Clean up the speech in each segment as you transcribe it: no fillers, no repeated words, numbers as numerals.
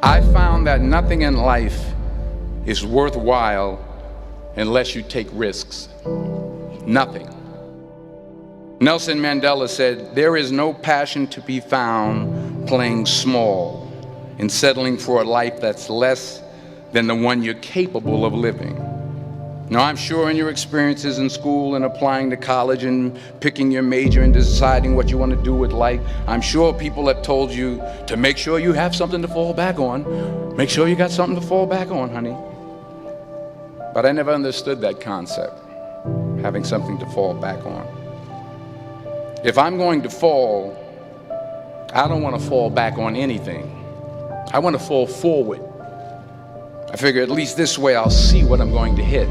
I found that nothing in life is worthwhile unless you take risks. Nothing. Nelson Mandela said, "There is no passion to be found playing small and settling for a life that's less than the one you're capable of living." Now, I'm sure in your experiences in school and applying to college and picking your major and deciding what you want to do with life, I'm sure people have told you to make sure you have something to fall back on. Make sure you got something to fall back on, honey. But I never understood that concept, having something to fall back on. If I'm going to fall, I don't want to fall back on anything. I want to fall forward. I figure at least this way I'll see what I'm going to hit.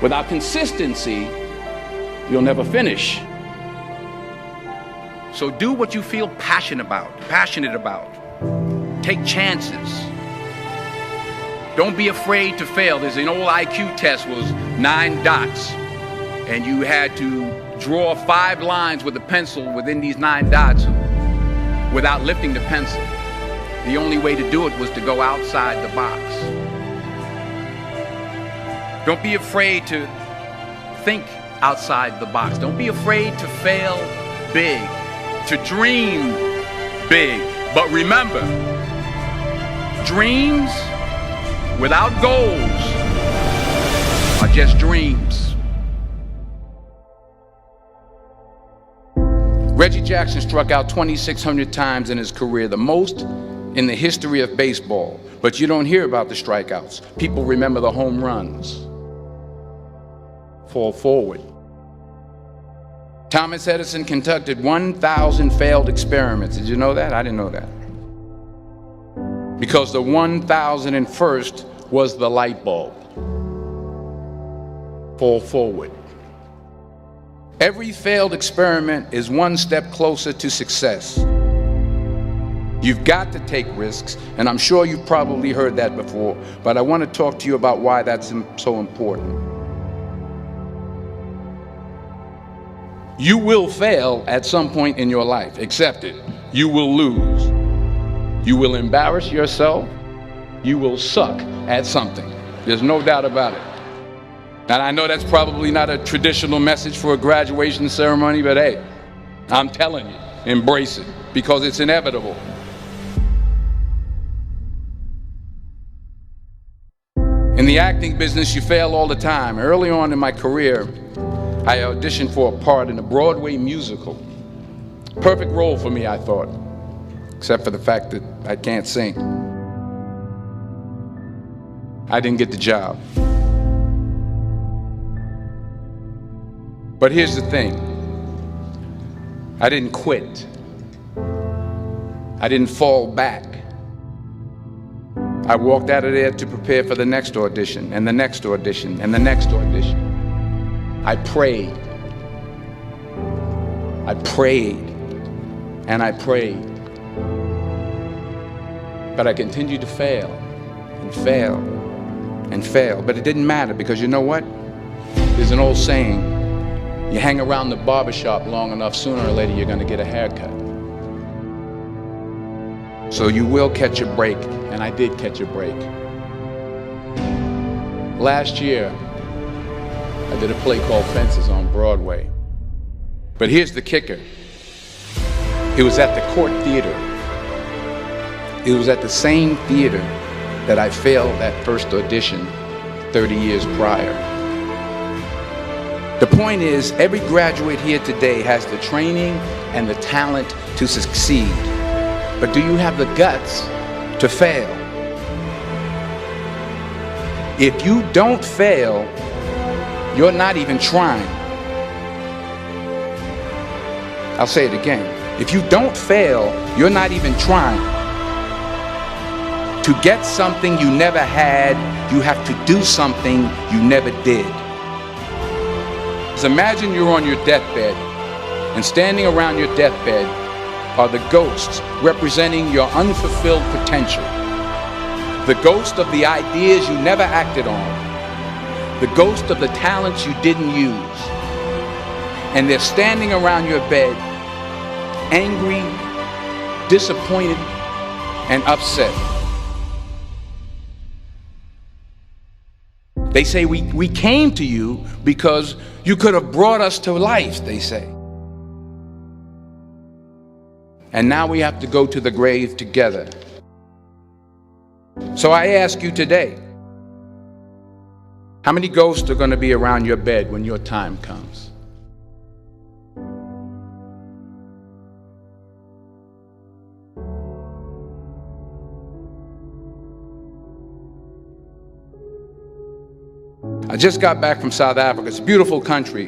Without consistency, you'll never finish. So do what you feel passionate about. Take chances. Don't be afraid to fail. There's an old IQ test, was 9 dots, and you had to draw 5 lines with a pencil within these 9 dots without lifting the pencil. The only way to do it was to go outside the box. Don't be afraid to think outside the box. Don't be afraid to fail big, to dream big. But remember, dreams without goals are just dreams. Reggie Jackson struck out 2,600 times in his career, the most in the history of baseball. But you don't hear about the strikeouts. People remember the home runs. Fall forward. Thomas Edison conducted 1,000 failed experiments. Did you know that? I didn't know that. Because the 1,001st was the light bulb. Fall forward. Every failed experiment is one step closer to success. You've got to take risks, and I'm sure you've probably heard that before, but I want to talk to you about why that's so important. You will fail at some point in your life. Accept it. You will lose. You will embarrass yourself. You will suck at something. There's no doubt about it. And I know that's probably not a traditional message for a graduation ceremony, but hey, I'm telling you, embrace it, because it's inevitable. In the acting business, you fail all the time. Early on in my career, I auditioned for a part in a Broadway musical. Perfect role for me, I thought, except for the fact that I can't sing. I didn't get the job. But here's the thing. I didn't quit. I didn't fall back. I walked out of there to prepare for the next audition, and the next audition, and the next audition. I prayed. I prayed. And I prayed. But I continued to fail and fail and fail. But it didn't matter, because you know what? There's an old saying, you hang around the barbershop long enough, sooner or later you're going to get a haircut. So you will catch a break, and I did catch a break. Last year, I did a play called Fences on Broadway. But here's the kicker. It was at the Court Theater. It was at the same theater that I failed that first audition 30 years prior. The point is, every graduate here today has the training and the talent to succeed. But do you have the guts to fail? If you don't fail, you're not even trying. I'll say it again. If you don't fail, you're not even trying. To get something you never had, you have to do something you never did. So imagine you're on your deathbed, and standing around your deathbed are the ghosts representing your unfulfilled potential. The ghost of the ideas you never acted on. The ghost of the talents you didn't use. And they're standing around your bed, angry, disappointed, and upset. They say we came to you because you could have brought us to life, they say. And now we have to go to the grave together. So I ask you today, how many ghosts are going to be around your bed when your time comes? I just got back from South Africa. It's a beautiful country,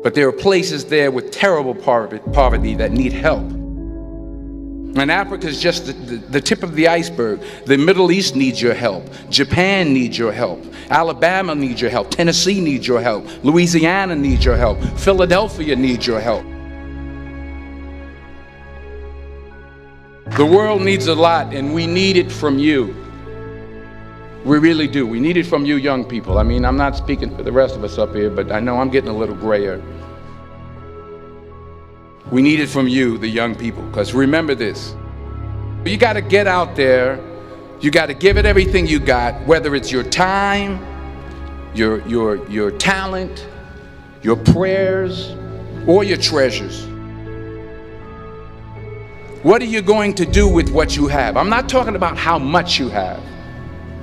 but there are places there with terrible poverty that need help. And Africa is just the tip of the iceberg. The Middle East needs your help. Japan needs your help. Alabama needs your help. Tennessee needs your help. Louisiana needs your help. Philadelphia needs your help. The world needs a lot, and we need it from you. We really do. We need it from you young people. I mean, I'm not speaking for the rest of us up here, but I know I'm getting a little grayer. We need it from you, the young people, because remember this. You got to get out there. You got to give it everything you got, whether it's your time, your talent, your prayers, or your treasures. What are you going to do with what you have? I'm not talking about how much you have.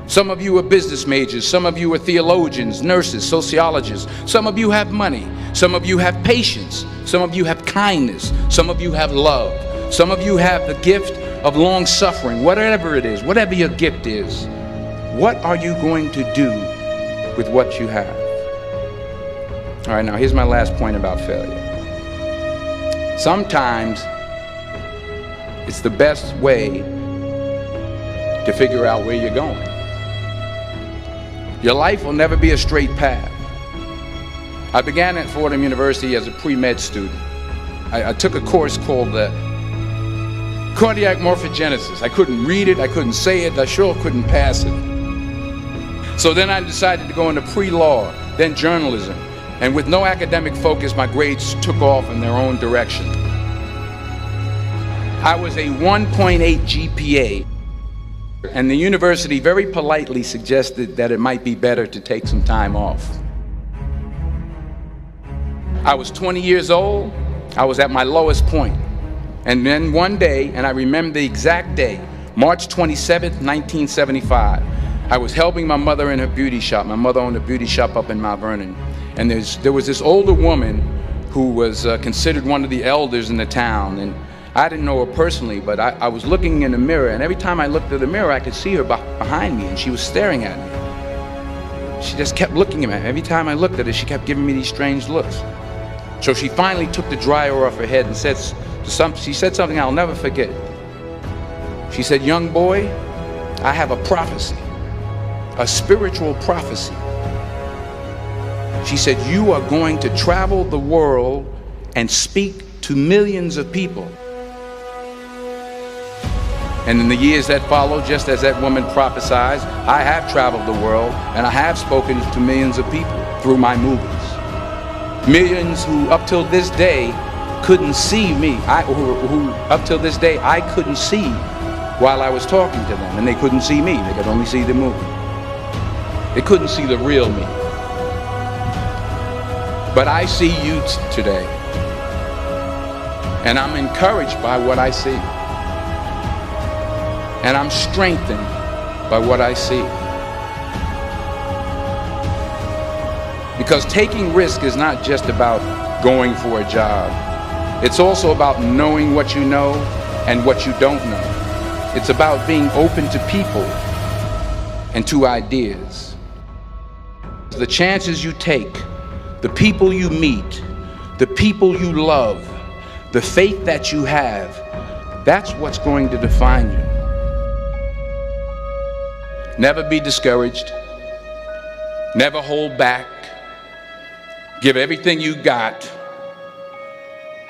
Some of you are business majors, some of you are theologians, nurses, sociologists. Some of you have money, some of you have patience, some of you have kindness, some of you have love, some of you have the gift of long suffering. Whatever it is, whatever your gift is, what are you going to do with what you have? All right, now here's my last point about failure. Sometimes it's the best way to figure out where you're going. Your life will never be a straight path. I began at Fordham University as a pre-med student. I took a course called cardiac morphogenesis. I couldn't read it, I couldn't say it, I sure couldn't pass it. So then I decided to go into pre-law, then journalism. And with no academic focus, my grades took off in their own direction. I was a 1.8 GPA. And the university very politely suggested that it might be better to take some time off. I was 20 years old. I was at my lowest point. And then one day, and I remember the exact day, March 27th, 1975, I was helping my mother in her beauty shop. My mother owned a beauty shop up in Mount Vernon. And there was this older woman who was considered one of the elders in the town. And I didn't know her personally, but I was looking in the mirror, and every time I looked at the mirror, I could see her behind me, and she was staring at me. She just kept looking at me. Every time I looked at her, she kept giving me these strange looks. So she finally took the dryer off her head and she said something I'll never forget. She said, "Young boy, I have a prophecy, a spiritual prophecy." She said, "You are going to travel the world and speak to millions of people." And in the years that followed, just as that woman prophesied, I have traveled the world and I have spoken to millions of people through my movies. Millions who up till this day couldn't see me, who up till this day I couldn't see while I was talking to them, and they couldn't see me, they could only see the movie. They couldn't see the real me. But I see you today, and I'm encouraged by what I see. And I'm strengthened by what I see. Because taking risk is not just about going for a job. It's also about knowing what you know and what you don't know. It's about being open to people and to ideas. The chances you take, the people you meet, the people you love, the faith that you have, that's what's going to define you. Never be discouraged. Never hold back. Give everything you got.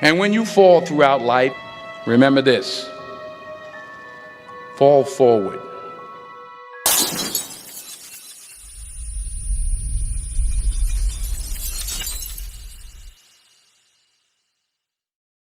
And when you fall throughout life, remember this: fall forward.